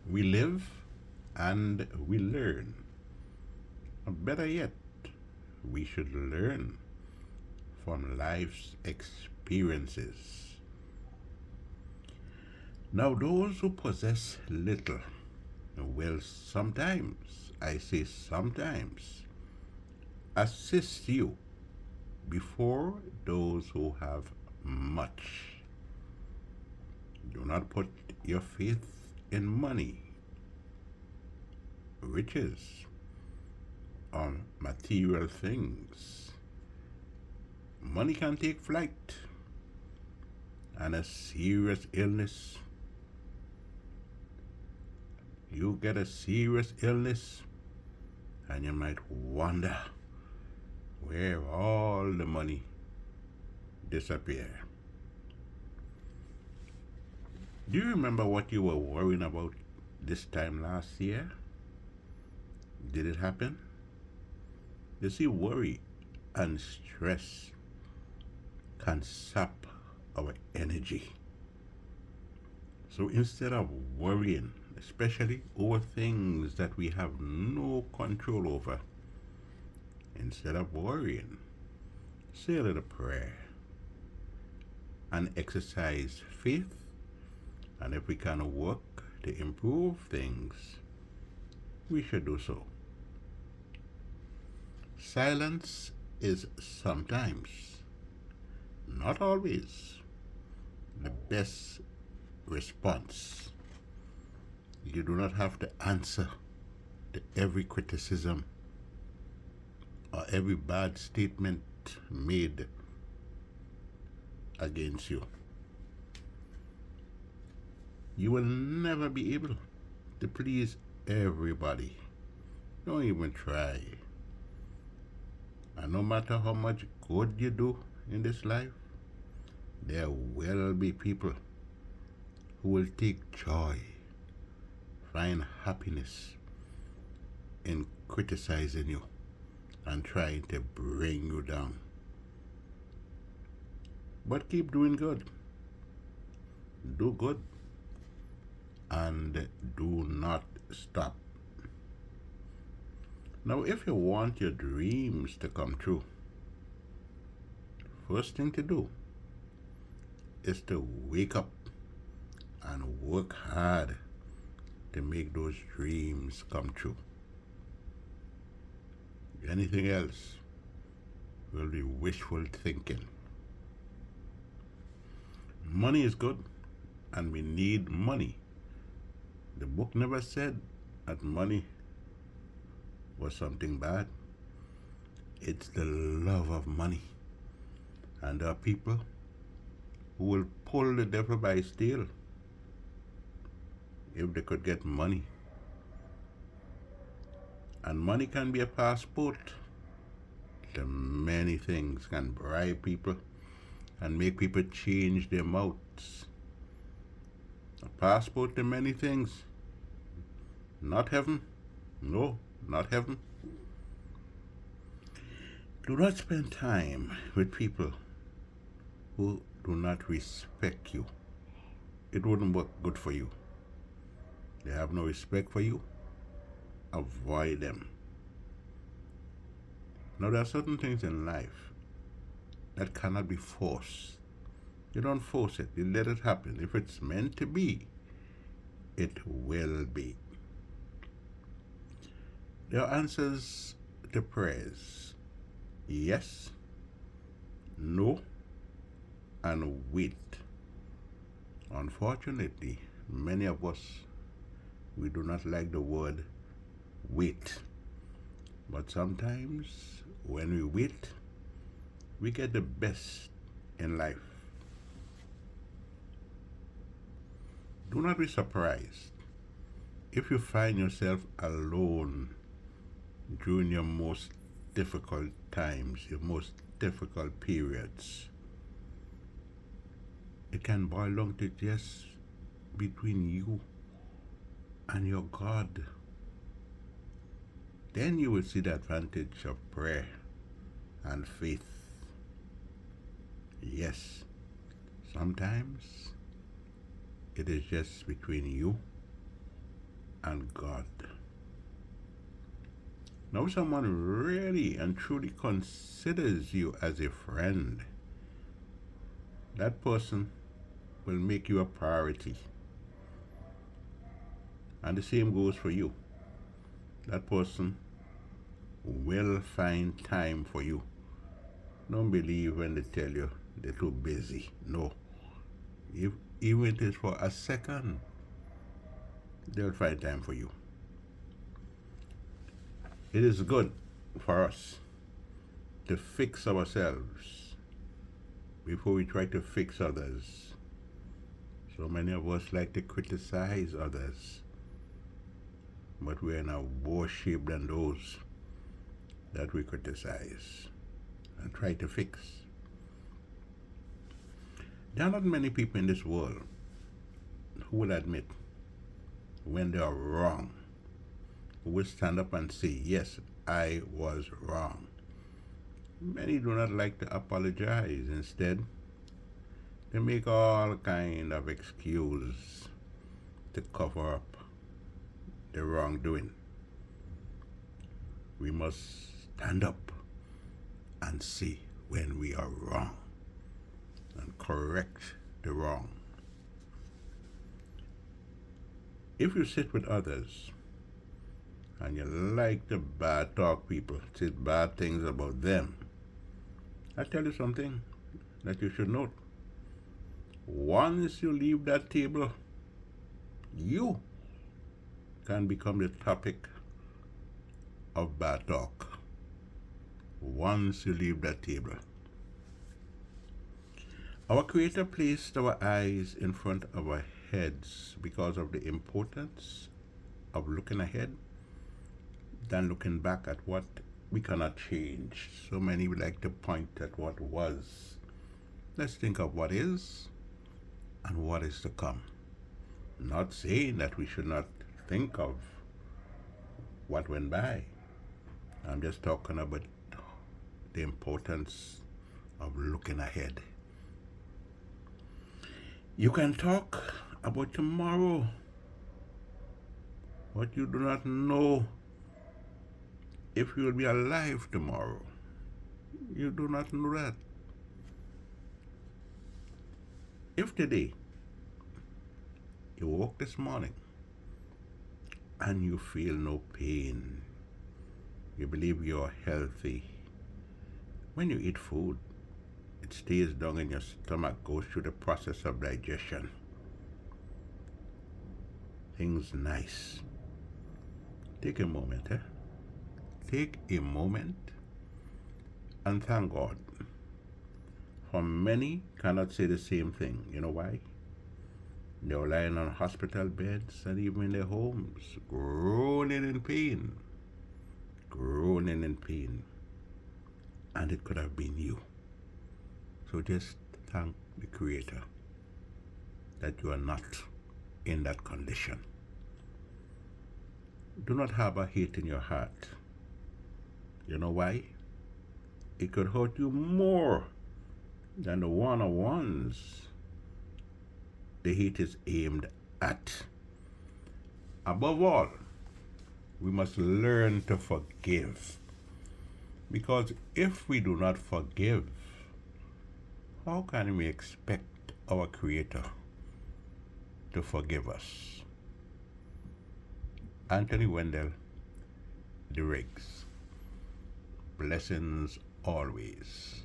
We live and we learn. Or better yet, we should learn from life's experiences. Now, those who possess little will sometimes, I say sometimes, assist you before those who have much. Do not put your faith in money, riches, or material things. Money can take flight, and a serious illness. You get a serious illness, and you might wonder where all the money disappear. Do you remember what you were worrying about this time last year? Did it happen? You see, worry and stress can sap our energy. So instead of worrying, especially over things that we have no control over, instead of worrying, say a little prayer and exercise faith. And if we can work to improve things, we should do so. Silence is sometimes, not always, the best response. You do not have to answer to every criticism or every bad statement made against you. You will never be able to please everybody. Don't even try. And no matter how much good you do in this life, there will be people who will take joy, find happiness in criticizing you and trying to bring you down. But keep doing good. Do good. And do not stop. Now, if you want your dreams to come true, first thing to do is to wake up and work hard to make those dreams come true. Anything else will be wishful thinking. Money is good, and we need money. The book never said that money was something bad. It's the love of money. And there are people who will pull the devil by his tail if they could get money. And money can be a passport to many things, can bribe people and make people change their mouths. A passport to many things. Not heaven. No, not heaven. Do not spend time with people who do not respect you. It wouldn't work good for you. They have no respect for you. Avoid them. Now, there are certain things in life that cannot be forced. You don't force it, you let it happen. If it's meant to be, it will be. There are answers to prayers: yes, no, and wait. Unfortunately, many of us, we do not like the word wait. But sometimes when we wait, we get the best in life. Do not be surprised if you find yourself alone during your most difficult times, your most difficult periods. It can boil down to just between you and your God. Then you will see the advantage of prayer and faith. Yes, sometimes it is just between you and God. Now, if someone really and truly considers you as a friend, that person will make you a priority. And the same goes for you. That person will find time for you. Don't believe when they tell you they're too busy. No. If even if it is for a second, they'll find time for you. It is good for us to fix ourselves before we try to fix others. So many of us like to criticize others, but we're in a worse shape than those that we criticize and try to fix. There are not many people in this world who will admit when they are wrong, who will stand up and say, yes, I was wrong. Many do not like to apologize. Instead, they make all kind of excuses to cover up the wrongdoing. We must stand up and say when we are wrong and correct the wrong. If you sit with others and you like to bad talk people, say bad things about them, I tell you something that you should note. Once you leave that table, you can become the topic of bad talk. Once you leave that table. Our Creator placed our eyes in front of our heads because of the importance of looking ahead than looking back at what we cannot change. So many would like to point at what was. Let's think of what is and what is to come. Not saying that we should not think of what went by. I'm just talking about the importance of looking ahead. You can talk about tomorrow, but you do not know if you will be alive tomorrow. You do not know that. If today you woke this morning and you feel no pain, you believe you're healthy, when you eat food, it stays down in your stomach, goes through the process of digestion. Things nice. Take a moment, Take a moment and thank God. For many cannot say the same thing. You know why? They're lying on hospital beds and even in their homes, groaning in pain. Groaning in pain. And it could have been you. So just thank the Creator that you are not in that condition. Do not harbor hate in your heart. You know why? It could hurt you more than the one-on-ones the hate is aimed at. Above all, we must learn to forgive. Because if we do not forgive, how can we expect our Creator to forgive us? Anthony Wendell, The Riggs. Blessings always.